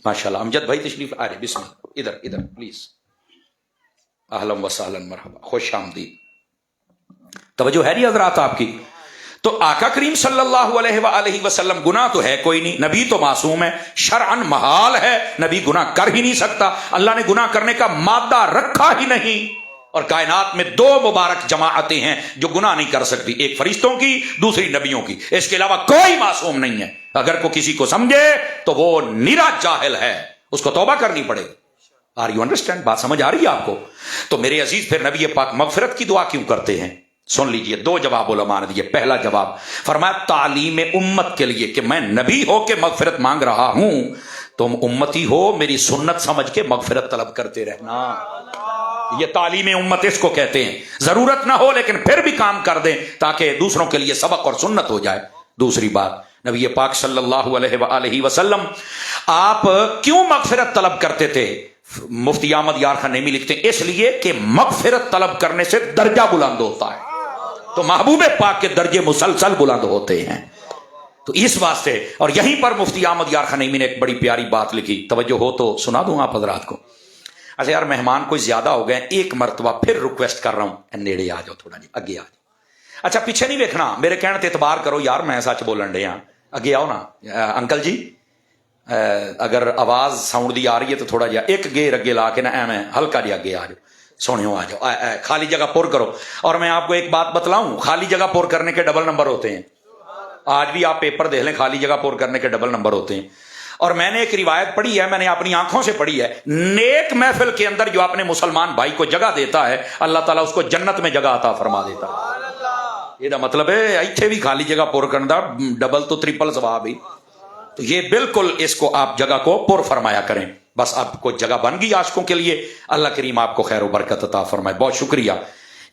ماشاءاللہ. امجد بھائی تشریف آ رہے, بسم اللہ, ادھر پلیز. اہلا وسہلا مرحبا, خوش آمدید. توجہ ہے نہیں حضرات آپ کی؟ تو آقا کریم صلی اللہ علیہ وآلہ وسلم گناہ تو ہے کوئی نہیں, نبی تو معصوم ہے, شرعن محال ہے, نبی گناہ کر ہی نہیں سکتا. اللہ نے گناہ کرنے کا مادہ رکھا ہی نہیں. اور کائنات میں 2 مبارک جماعتیں ہیں جو گناہ نہیں کر سکتی, ایک فرشتوں کی, دوسری نبیوں کی. اس کے علاوہ کوئی معصوم نہیں ہے. اگر کوئی کسی کو سمجھے تو وہ نیرا جاہل ہے, اس کو توبہ کرنی پڑے گی. Are you understand? بات سمجھ آ رہی ہے آپ کو؟ تو میرے عزیز پھر نبی پاک مغفرت کی دعا کیوں کرتے ہیں؟ سن لیجئے, 2 جواب علماء نے دیے. پہلا جواب فرمایا تعلیم امت کے لیے کہ میں نبی ہو کے مغفرت مانگ رہا ہوں तुम उम्मती हो, मेरी सुन्नत समझ के मगफिरत तलब करते रहना। ये तालीम उम्मत इसको कहते हैं। जरूरत ना हो लेकिन फिर भी काम कर दें ताकि दूसरों के लिए सबक और सुन्नत हो जाए। दूसरी बात, नबी पाक सल्लल्लाहु अलैहि वसल्लम आप क्यों मगफिरत तलब करते थे? मुफ्ती अहमद यार खान नईमी लिखते हैं इसलिए कि मगफिरत तलब करने से दर्जा बुलंद होता है, तो महबूब पाक के दर्जे मुसलसल बुलंद होते हैं। तो इस वास्ते, और यहीं पर मुफ्ती अहमद यार खान नईमी ने एक बड़ी प्यारी बात लिखी, तवज्जो हो तो सुना दूं आप हजरात को। अच्छा यार, मेहमान कोई ज्यादा हो गए, एक मरतबा फिर रिक्वेस्ट कर रहा हूं, नेड़े आ जाओ, थोड़ा जी अगे आ जाओ। अच्छा पीछे नहीं देखना, मेरे कहने ते इतबार करो यार, मैं सच बोलन डे हाँ, अगे आओ ना। अंकल जी अगर आवाज साउंड दी आ रही है तो थोड़ा जिहा एक गेर अगे ला के ना एवं हल्का जिहा अगे आ जाओ, सोनियो आ जाओ, खाली जगह पुर करो। और मैं आपको एक बात बतलाऊं, खाली जगह पुर करने के डबल नंबर होते हैं। आज भी आप पेपर देख लें, खाली जगह पुर करने के डबल नंबर होते हैं। और मैंने एक रिवायत पढ़ी है, मैंने अपनी आंखों से पढ़ी है, नेक महफिल के अंदर जो अपने मुसलमान भाई को जगह देता है, अल्लाह ताला उसको जन्नत में जगह अता फरमा देता है। ये मतलब है इत्थे भी खाली जगह पुर करने दा डबल तो ट्रिपल सवाब ही। तो ये बिल्कुल इसको आप जगह को पुर फरमाया करें। बस आपको जगह बन गई आशिकों के लिए, अल्लाह करीम आपको खैर बरकत अता फरमाए। बहुत शुक्रिया।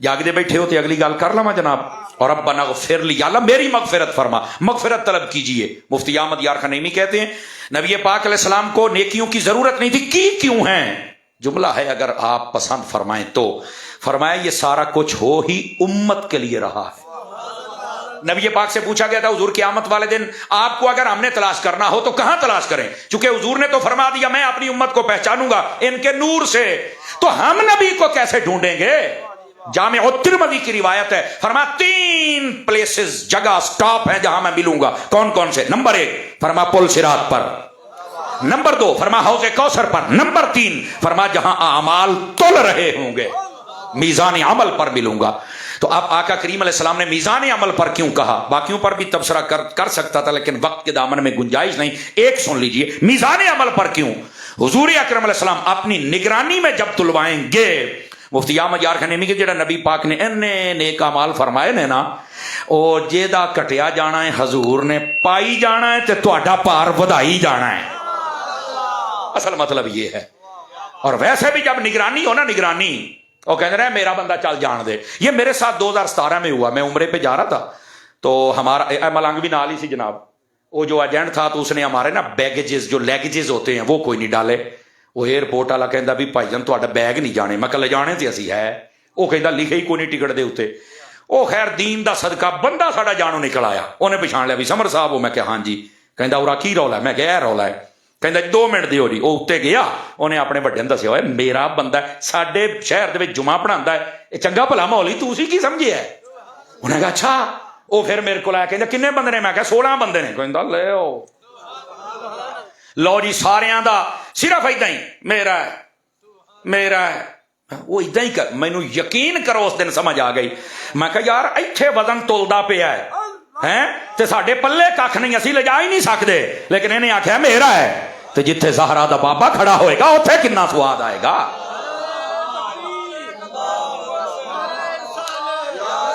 जागदे बैठे हो तो अगली गल कर लवा जनाब। और अब बना फिर लिया, अल्लाह मेरी मगफिरत फरमा, मगफिरत तलब कीजिए। मुफ्ती अहमद यार खान नईमी कहते हैं नबी पाक अलैहिस्सलाम को नेकियों की जरूरत नहीं थी, की क्यों है? जुमला है अगर आप पसंद फरमाएं तो, फरमाया ये सारा कुछ हो ही उम्मत के लिए रहा है। नबी पाक से पूछा गया था हुजूर क़यामत वाले दिन आपको अगर हमने तलाश करना हो तो कहां तलाश करें? चूंकि हुजूर ने तो फरमा दिया मैं अपनी उम्मत को पहचानूंगा इनके नूर से, तो हम नबी को कैसे ढूंढेंगे? जामे तिरमिज़ी की रिवायत है, फरमा 3 प्लेसेस जगह स्टॉप है जहां मैं मिलूंगा। कौन कौन से? नंबर 1 फरमा पुल सिरात पर, नंबर 2 फरमा हौज़े कौसर पर, नंबर 3 फरमा जहां आमाल तुल रहे होंगे, मीज़ान अमल पर मिलूंगा। तो अब आका करीम अलैहिस्सलाम ने मीज़ान अमल पर क्यों कहा? बाकियों पर भी तबसरा कर सकता था लेकिन वक्त के दामन में गुंजाइश नहीं। एक सुन लीजिए, मीज़ान अमल पर क्यों? हुजूर अकरम अलैहिस्सलाम अपनी निगरानी में जब तुलवाएंगे, मुफ्ती अहमद यार खान नईमी के जेड़ा नबी पाक ने इन्ने नेक अमाल फरमाए ने ना, ओ जेदा कटिया जाना है हजूर ने पाई जाना है, ते तुहाडा भार वधाई जाना है। असल मतलब ये है। और वैसे भी जब निगरानी हो ना, निगरानी वो कहते रहे मेरा बंदा चल जान दे। ये मेरे साथ 2017 में हुआ, मैं उम्रे पे जा रहा था तो हमारा मलंग भी नाल ही सी जनाब। वो जो एजेंट था तो उसने हमारे ना बैगेजेस जो लैगेजेस होते हैं वो कोई नहीं डाले। वो एयरपोर्ट वाला कहता भी भाईजान तुहाडा बैग नहीं जाने। मैं कल जाने ते असी है, वो कहता लिखे ही कोई नहीं टिकट दे उत्ते। वो खैर दीन दा सदका बंदा साडा जानों निकल आया, उन्हें पछाण लिया भी समर साहब हो। मैं कहा हाँ जी। कहता उरा की रौला है? मैं कहा यह रौला है। कहता 2 मिनट दिओ जी। वो उत्ते गया, उन्हें अपने बड़े दस्या होया मेरा बंदा साडे शहर दे विच जुमा पढ़ांदा है, चंगा भला माहौल ही तू की समझे है? उन्हें कहा अच्छा। वो फिर मेरे को आया कहता किन्ने बंदे ने? मैं कहा 16 बंदे ने। कहता ले लो जी सारियां दा सिर्फ इदा ही मेरा है मेरा है। वो इदा ही कर, मैनू यकीन करो उस दिन समझ आ गई। मैं कहा यार इत्थे वजन तुलदा पिया है ते साडे पल्ले कख नहीं, असीं ले जा ही नहीं सकते, लेकिन इन्हें आख्या मेरा है। तो जिथे ज़हरा दा बाबा खड़ा होएगा उत्थे कितना स्वाद आएगा।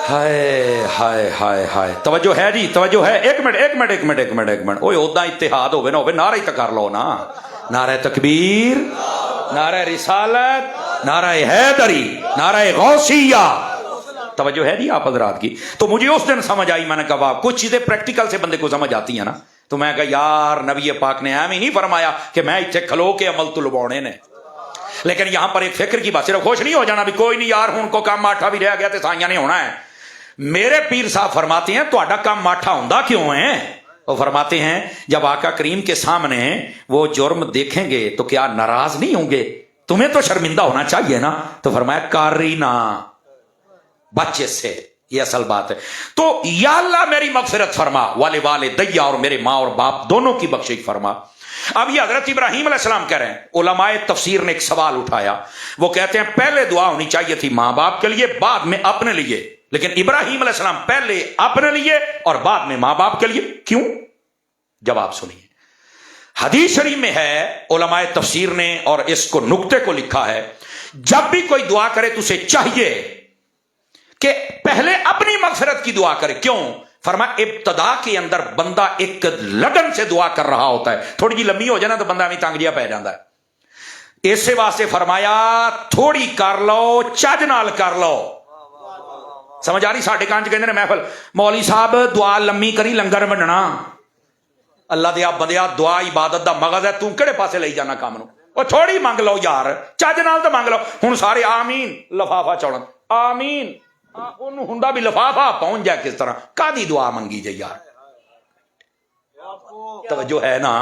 हाय हाय हाय हाय। तवज्जो है जी, तवज्जो है। एक मिनट ओए ओदा इत्तेहाद होवे ना होवे, नारा ही तो कर लो ना। नारा तकबीर, नारा रिसालत, नारा हैदरी, नारा गौसिया। तवज्जो है जी आप हजरात की। तो मुझे उस दिन समझ आई, मैंने कहा कुछ चीजें प्रैक्टिकल से बंदे को समझ आती है ना। तो मैं कहा यार नबी पाक ने एम ही नहीं फरमाया कि मैं इत्थे खलो के अमल तुलवाने ने। लेकिन यहां पर एक फिक्र की बात, सिर्फ खुश नहीं हो जाना भी कोई नहीं यार हुण को काम माठा भी रह गया तो साइयां ने होना है। मेरे पीर साहब फरमाते हैं तुहाडा काम माठा हुंदा क्यों है? वो फरमाते हैं जब आका करीम के सामने वो जुर्म देखेंगे तो क्या नाराज नहीं होंगे? तुम्हें तो शर्मिंदा होना चाहिए ना। तो फरमाया कारी ना बच्चे से, ये असल बात है। तो या अल्लाह मेरी मगफिरत फरमा, वाले वाले दैया और मेरे माँ और बाप दोनों की बख्शिश फरमा। अब ये हजरत इब्राहिम अलैहिस्सलाम कह रहे हैं, उलमाए तफसीर ने एक सवाल उठाया। वो कहते हैं पहले दुआ होनी चाहिए थी माँ बाप के लिए, बाद में अपने लिए, लेकिन इब्राहिम अलैहिस्सलाम पहले अपने लिए और बाद में माँ बाप के लिए। क्यों? जवाब सुनिए। हदीस शरीफ में है, उलमाए तफसीर ने और इसको नुक्ते को लिखा है, जब भी कोई दुआ करे तो उसे चाहिए कि पहले अपनी मगफिरत की दुआ करे। क्यों? فرمایا ابتدا کے اندر بندہ ایک لگن سے دعا کر رہا ہوتا ہے، تھوڑی جی لمبی ہو جائے نا تو بندہ بھی تنگ جہا پی جاتا ہے، اسی واسطے فرمایا تھوڑی کر لو، چج نال کر لو۔ سمجھ آ رہی؟ ساڈے کان چ کہندے نے محفل مولوی صاحب دعا لمبی کری لنگر ونڈنا۔ اللہ دیا بندیا، دعا عبادت دا مغز ہے، تو کہڑے پاسے لئی جانا کام نو؟ وہ تھوڑی منگ لو یار، چج نال تو منگ لو۔ ہن سارے آمین لفافہ چوڑن آمین، انہوں ہوندا بھی لفافہ پہنچ جائے کس طرح؟ کادی دعا منگی جائے یار؟ توجہ ہے نا؟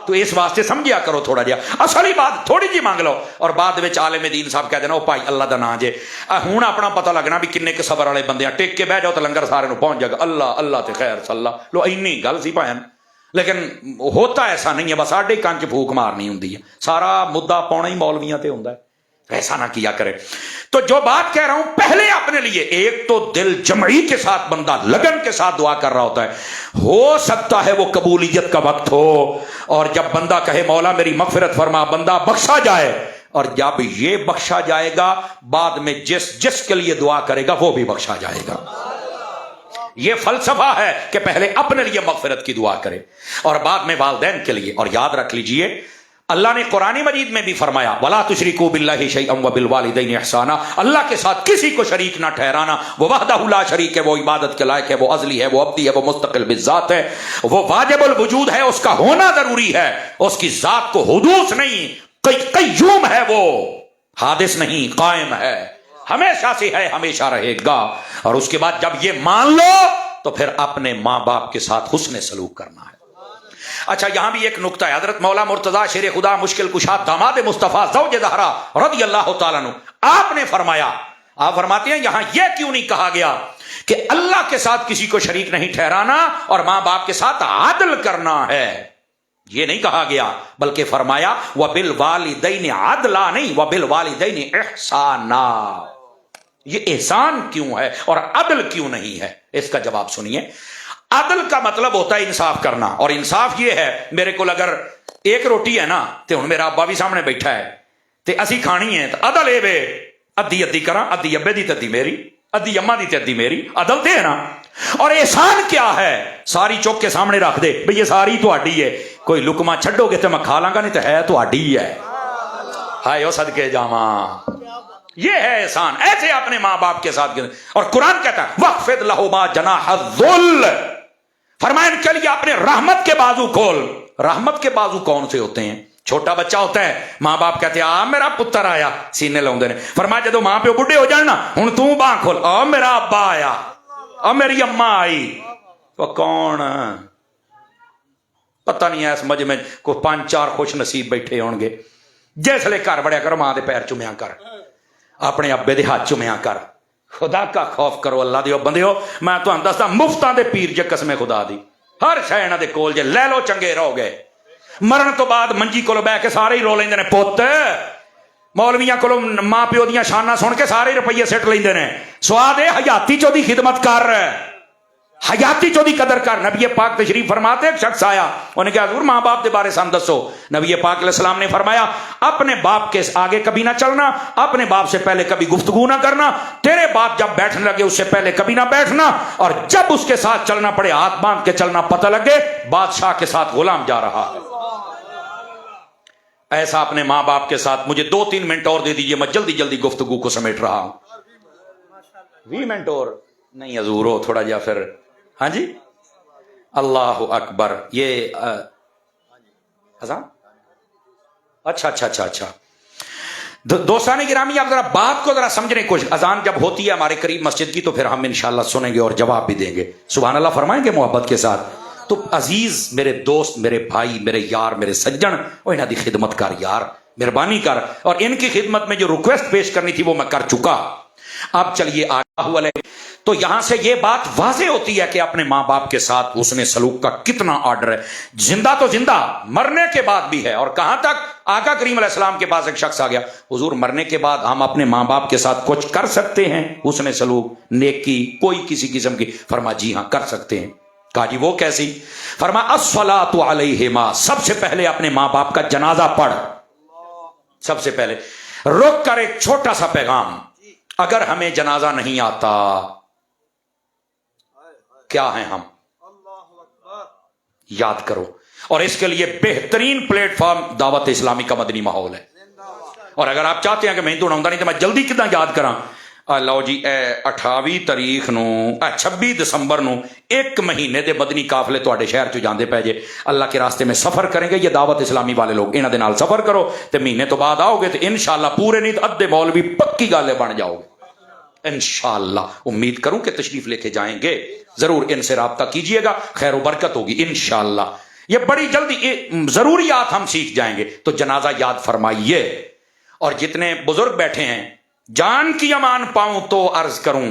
تو اس واسطے سمجھیا کرو تھوڑا جہا، اصلی بات تھوڑی جی مانگ لو، اور بعد وچ عالم دین صاحب کہہ دینا او بھائی اللہ دا نام جے، ہن اپنا پتہ لگنا بھی کنے کے صبر والے بندے ہیں، ٹیک کے بہ جاؤ تو لنگر سارے نو پہنچ جائے گا، اللہ اللہ تے خیر صلی اللہ لو، اینی گل سی پائن۔ لیکن ہوتا ایسا نہیں ہے، بس ساڈے کان چ پھوک مارنی ہوندی ہے، سارا مدعا پاؤنا ہی مولویاں تے ہوندا ہے، ایسا نہ کیا کرے۔ تو جو بات کہہ رہا ہوں، پہلے اپنے لیے ایک تو دل جمعی کے ساتھ بندہ لگن کے ساتھ دعا کر رہا ہوتا ہے، ہو سکتا ہے وہ قبولیت کا وقت ہو، اور جب بندہ کہے مولا میری مغفرت فرما، بندہ بخشا جائے، اور جب یہ بخشا جائے گا بعد میں جس کے لیے دعا کرے گا وہ بھی بخشا جائے گا۔ یہ فلسفہ ہے کہ پہلے اپنے لیے مغفرت کی دعا کرے اور بعد میں والدین کے لیے۔ اور یاد رکھ لیجئے اللہ نے قرآن مجید میں بھی فرمایا وَلَا تُشْرِكُوا بِاللَّهِ شَيْئًا وَبِالْوَالِدَيْنِ إِحْسَانًا، اللہ کے ساتھ کسی کو شریک نہ ٹھہرانا، وہ وحدہ لا شریک ہے، وہ عبادت کے لائق ہے، وہ ازلی ہے، وہ ابدی ہے، وہ مستقل بالذات ہے، وہ واجب الوجود ہے، اس کا ہونا ضروری ہے، اس کی ذات کو حدوث نہیں، قیوم ہے، وہ حادث نہیں، قائم ہے، ہمیشہ سے ہے، ہمیشہ رہے گا۔ اور اس کے بعد جب یہ مان لو تو پھر اپنے ماں باپ کے ساتھ حسن سلوک کرنا ہے۔ اچھا یہاں بھی ایک نکتہ ہے، حضرت مولا مرتضیٰ شیر خدا مشکل کشا داماد مصطفیٰ زوج زہرا رضی اللہ تعالیٰ عنہ، آپ نے فرمایا، آپ فرماتے ہیں یہاں یہ کیوں نہیں کہا گیا کہ اللہ کے ساتھ کسی کو شریک نہیں ٹھہرانا اور ماں باپ کے ساتھ عدل کرنا ہے، یہ نہیں کہا گیا، بلکہ فرمایا وَبِالْوَالِدَيْنِ عَدْلًا، نہیں وَبِالْوَالِدَيْنِ إِحْسَانًا۔ یہ احسان کیوں ہے اور عدل کیوں نہیں ہے؟ اس کا جواب سنیے۔ عدل کا مطلب ہوتا ہے انصاف کرنا، اور انصاف یہ ہے میرے کو اگر ایک روٹی ہے نا تے ہن میرا ابا بھی سامنے بیٹھا ہے تے اسی کھانی ہے، تو عدل اے وے ادھی ادھی کراں، ادھی ابے دی تے ادھی میری، ادھی اما دی تے ادھی میری، عدل تے ہے نا۔ اور احسان کیا ہے؟ ساری چوک کے سامنے رکھ دے بھئی یہ ساری تہاڈی ہے، کوئی لقمہ چھڈو گے تے میں کھا لاں گا، نہیں تے ہے تہاڈی ہے، ہائے او صدقے جاواں۔ یہ ہے احسان، ایسے اپنے ماں باپ کے ساتھ۔ اور قرآن کہتا ہے وَخْفِضْ لَهُمَا جَنَاحَ الذُّلِّ، فرمایا ان کے لیے اپنے رحمت کے بازو کھول۔ رحمت کے بازو کون سے ہوتے ہیں؟ چھوٹا بچہ ہوتا ہے، ماں باپ کہتے ہیں آ میرا پتر آیا، سینے لاؤندے نے۔ فرمایا جدو ماں پیو بڈھے ہو جان نا، ہن تو باں کھول، آ میرا ابا آیا، آ میری اما آئی۔ وہ کون؟ پتہ نہیں ہے، اس مجھ میں کوئی 5-4 خوش نصیب بیٹھے ہون گے، جس لے گھر بڑیا کرو ماں دے پیر چومیا کر، اپنے ابے دے ہاتھ چومیا کر، خدا کا خوف کرو اللہ دیو بندیو۔ میں تو دستا مفتاں دے پیر جے قسم خدا دی، ہر شے انہاں دے کول جے لے لو چنگے رہو گے۔ مرن تو بعد منجی کولو بہ کے سارے ہی رو لیندے نے پوت، مولویاں کولو ماں پیو دیاں شاناں سن کے سارے روپیے سٹ لیندے نے، سواد اے حیاتی چو دی خدمت کر، حیاتی چو دی قدر کر۔ نبی پاک تشریف فرماتے ایک شخص آیا، انہوں نے کہا حضور ماں باپ دے بارے سان دسو۔ نبی پاک علیہ السلام نے فرمایا اپنے باپ کے آگے کبھی نہ چلنا، اپنے باپ سے پہلے کبھی گفتگو نہ کرنا، تیرے باپ جب بیٹھنے لگے اس سے پہلے کبھی نہ بیٹھنا، اور جب اس کے ساتھ چلنا پڑے ہاتھ باندھ کے چلنا، پتہ لگے بادشاہ کے ساتھ غلام جا رہا ہے۔ ایسا اپنے ماں باپ کے ساتھ۔ مجھے 2-3 منٹ اور دے دیجئے، میں جلدی جلدی گفتگو کو سمیٹ رہا ہوں۔ 20 منٹ اور نہیں حضور ہو تھوڑا جا پھر، ہاں جی اللہ اکبر۔ یہ اذان، اچھا دوستان گرامی، آپ ذرا بات کو ذرا سمجھنے کی کوشش۔ اذان جب ہوتی ہے ہمارے قریب مسجد کی تو پھر ہم انشاءاللہ سنیں گے اور جواب بھی دیں گے، سبحان اللہ فرمائیں گے محبت کے ساتھ۔ تو عزیز میرے دوست، میرے بھائی، میرے یار، میرے سجن، وہ انہاں دی خدمت کر یار، مہربانی کر۔ اور ان کی خدمت میں جو ریکویسٹ پیش کرنی تھی وہ میں کر چکا۔ اب چلیے آگے۔ تو یہاں سے یہ بات واضح ہوتی ہے کہ اپنے ماں باپ کے ساتھ حسن سلوک کا کتنا آرڈر ہے، زندہ تو زندہ، مرنے کے بعد بھی ہے۔ اور کہاں تک؟ آقا کریم علیہ السلام کے پاس ایک شخص آ گیا، حضور مرنے کے بعد ہم اپنے ماں باپ کے ساتھ کچھ کر سکتے ہیں حسن سلوک، نیکی، کوئی کسی قسم کی؟ فرما جی ہاں کر سکتے ہیں۔ کہا جی وہ کیسی؟ فرما الصلاۃ علیہما، سب سے پہلے اپنے ماں باپ کا جنازہ پڑھ۔ سب سے پہلے رک کر ایک چھوٹا سا پیغام، اگر ہمیں جنازہ نہیں آتا، क्या हैं हम, याद करो। और इसके लिए बेहतरीन प्लेटफॉर्म दावत इस्लामी का मदनी माहौल है। और अगर आप चाहते हैं कि मैं तो आउंदा नहीं तो मैं जल्दी कितना याद करा, लो जी 28 तारीख ਨੂੰ 26 ਦਸੰਬਰ ਨੂੰ एक महीने ਦੇ मदनी काफले ਤੁਹਾਡੇ शहर ਚ ਜਾਂਦੇ ਪੈ ਜੇ। अल्लाह के रास्ते में सफर करेंगे ये दावत इस्लामी वाले लोग, इन्हां दे नाल सफर करो ते महीने तो बाद आओगे तो इंशाअल्लाह पूरे नहीं तो अद्धे मौलवी पक्की गल बन जाओगे इंशाअल्लाह। उम्मीद करूं कि तशरीफ लेके जाएंगे, जरूर इनसे राब्ता कीजिएगा, खैर बरकत होगी इंशाअल्लाह। ये बड़ी जल्दी जरूरियात हम सीख जाएंगे। तो जनाजा याद फरमाइए। और जितने बुजुर्ग बैठे हैं, जान की अमान पाऊं तो अर्ज करूं,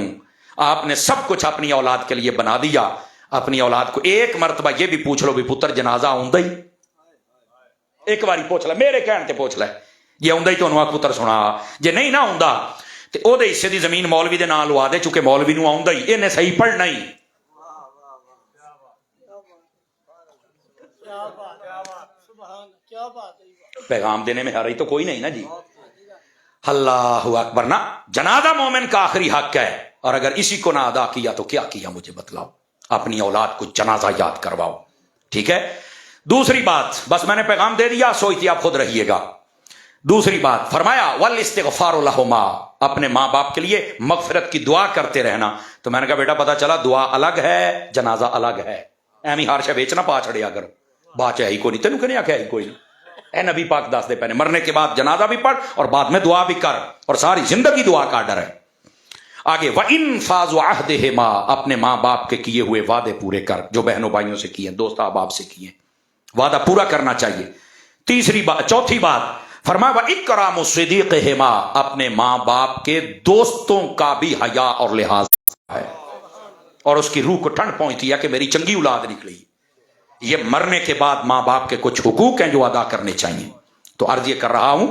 आपने सब कुछ अपनी औलाद के लिए बना दिया। अपनी औलाद को एक मरतबा ये भी पूछ लो भी पुत्र जनाजा आउंदा ही, एक बारी पूछ ले, मेरे कहने ते पूछ ले, ये आउंदा ही तो उन्होंने पुत्र सुना। जे नहीं ना आउंदा ते ओदे हिस्से दी जमीन मौलवी दे नाल लवा दे, चूंकि मौलवी नूं आउंदा ही, इन्हें सही पढ़ना ही। पैगाम देने में हराई तो कोई नहीं ना जी। अल्लाहु अकबर। ना, जनाजा मोमिन का आखिरी हक है, और अगर इसी को ना अदा किया तो क्या किया मुझे बतलाओ। अपनी औलाद को जनाजा याद करवाओ, ठीक है। दूसरी बात, बस मैंने पैगाम दे दिया, सोचती आप खुद रहिएगा। दूसरी बात फरमाया वल इस्तिगफारु लहुमा, अपने माँ बाप के लिए मगफिरत की दुआ करते रहना। तो मैंने कहा बेटा पता चला दुआ अलग है, जनाजा अलग है। एवं हर शे बेचना पा छड़िया करो, बात है ही कोई नहीं, तेन कहने आख्या ही कोई नहीं। ए नबी पाक दस दे पैने मरने के बाद जनाजा भी पढ़ और बाद में दुआ भी कर, और सारी जिंदगी दुआ का डर है। आगे व इन फाज़ु अहदिहिमा, अपने माँ बाप के किए हुए वादे पूरे कर, जो बहनों भाइयों से किए, दोस्त अहबाब से किए, वादा पूरा करना चाहिए। तीसरी बात, चौथी बात फरमाया व इकरामु सिद्दीक़िहिमा, अपने माँ बाप के दोस्तों का भी हया और लिहाज है, और उसकी रूह को ठंड पहुंचती है कि मेरी चंगी औलाद निकली। ये मरने के बाद माँ बाप के कुछ हुकूक हैं जो अदा करने चाहिए। तो अर्ज ये कर रहा हूं,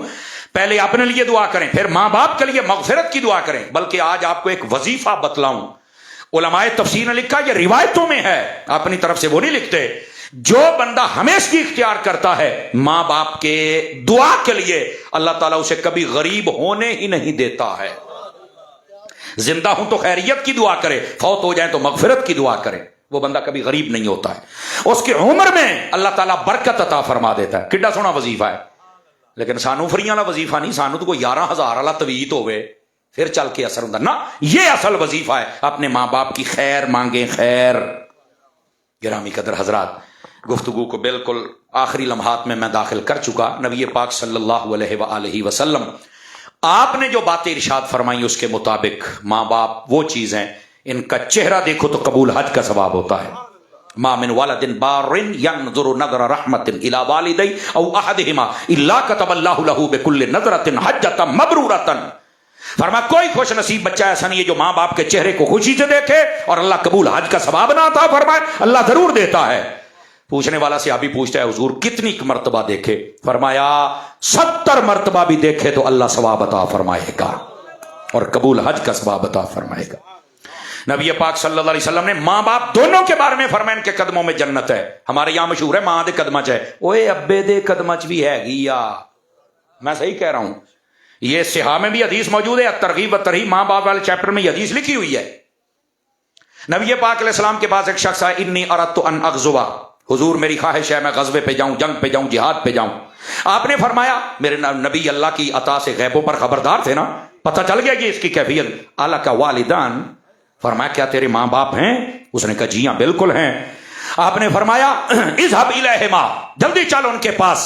पहले अपने लिए दुआ करें, फिर माँ बाप के लिए मगफिरत की दुआ करें। बल्कि आज आपको एक वजीफा बतलाऊं, उलमाए तफसीर ने लिखा, ये रिवायतों में है, अपनी तरफ से वो नहीं लिखते। जो बंदा हमेशा इख्तियार करता है माँ बाप के दुआ के लिए, अल्लाह ताला उसे कभी गरीब होने ही नहीं देता है। जिंदा हूं तो खैरियत की दुआ करे, फौत हो जाए तो मगफिरत की दुआ करे, वो बंदा कभी गरीब नहीं होता है। उसकी उम्र में अल्लाह ताला बरकत अता फरमा देता है। किड्डा सोहना वजीफा है। लेकिन सानू फ्री वाला वजीफा नहीं, सानू तो कोई 11,000 वाला तवीत होवे फिर चल के असर होता ना। ये असल वजीफा है, अपने माँ बाप की खैर मांगे। खैर गिरामी कदर हजरात, गुफ्तगू को बिल्कुल आखिरी लम्हात में मैं दाखिल कर चुका। नबी पाक सल्लल्लाहु अलैहि वसल्लम आपने जो बातें इरशाद फरमाई उसके मुताबिक माँ बाप वो चीज हैं, इनका चेहरा देखो तो कबूल हज का सवाब होता है। मा मिन वलदिन बारिन यंजुरु नज़रा रहमतिन इला वालिदै औ अहदिहिमा इल्ला कतबल्लाहु लहू बिकुल्लि नज़रतिन हज्जतन मबरूरतन। फरमा कोई खुश नसीब बच्चा ऐसा नहीं है जो माँ बाप के चेहरे को खुशी से देखे और अल्लाह कबूल हज का सवाब ना अता फरमाए। अल्लाह जरूर देता है। पूछने वाला से अभी पूछता है हुजूर कितनी मर्तबा देखे? फरमाया 70 मर्तबा भी देखे तो अल्लाह सवाब अता फरमाएगा और कबूल हज का सवाब अता फरमाएगा। नबी पाक सल्लल्लाहु अलैहि वसल्लम ने माँ बाप दोनों के बारे में फरमाया इनके कदमों में जन्नत है। हमारे यहाँ मशहूर है मां दे कदम च है, ओए अब्बे दे कदम च भी हैगी या। मैं सही कह रहा हूं, ये सिहा में भी हदीस मौजूद है, तरगीब व तरहीब माँ बाप वाले चैप्टर में हदीस लिखी हुई है। नबी पाक अलैहि सलाम के पास एक शख्स आया, इन्नी अरदतु अन अग़ज़ुवा, हुजूर मेरी ख्वाहिश है मैं गज़वे पे जाऊं, जंग पे जाऊं, जिहाद पे जाऊं। आपने फरमाया, मेरे नबी अल्लाह की अता से गैबों पर खबरदार थे ना, पता चल गया कि इसकी कैफियत। आला का वालिदान, फरमाया क्या तेरे माँ बाप हैं? उसने कहा जी हां बिल्कुल हैं। आपने फरमाया इज़हब इलैहिमा, जल्दी चल उनके पास।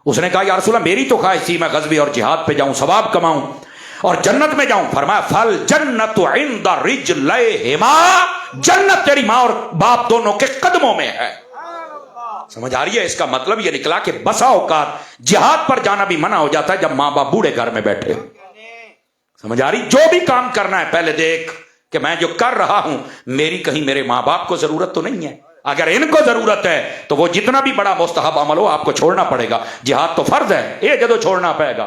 उसने कहा या रसूल अल्लाह मेरी तो ख्वाहिश थी मैं गज़वे और जिहाद पे जाऊं, सवाब कमाऊं और जन्नत में जाऊं। फरमाया फल जन्नतु इंदा रिजलैहिमा, जन्नत तेरी माँ और बाप दोनों के कदमों में है। समझ आ रही है? इसका मतलब यह निकला कि बसा औकात जिहाद पर जाना भी मना हो जाता है जब माँ बाप बूढ़े घर में बैठे। समझ आ रही? जो भी काम करना है पहले देख कि मैं जो कर रहा हूं मेरी कहीं मेरे माँ बाप को जरूरत तो नहीं है। अगर इनको जरूरत है तो वो जितना भी बड़ा मुस्तहब अमल हो आपको छोड़ना पड़ेगा। जिहाद तो फर्ज है, ये जदों छोड़ना पड़ेगा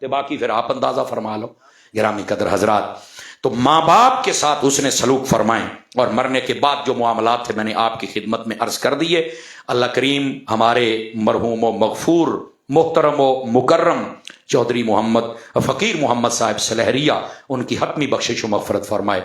तो बाकी फिर आप अंदाजा फरमा लो। गिरामी कदर हजरात, तो माँ बाप के साथ उसने सलूक फरमाए और मरने के बाद जो मामलात थे मैंने आपकी खिदमत में अर्ज कर दिए। अल्लाह करीम हमारे मरहूम व मगफूर मोहतरम व मुकर्रम चौधरी मोहम्मद फ़कीर मोहम्मद साहब सलहरिया उनकी हतमी बख्शिश व मग़फ़िरत फरमाए।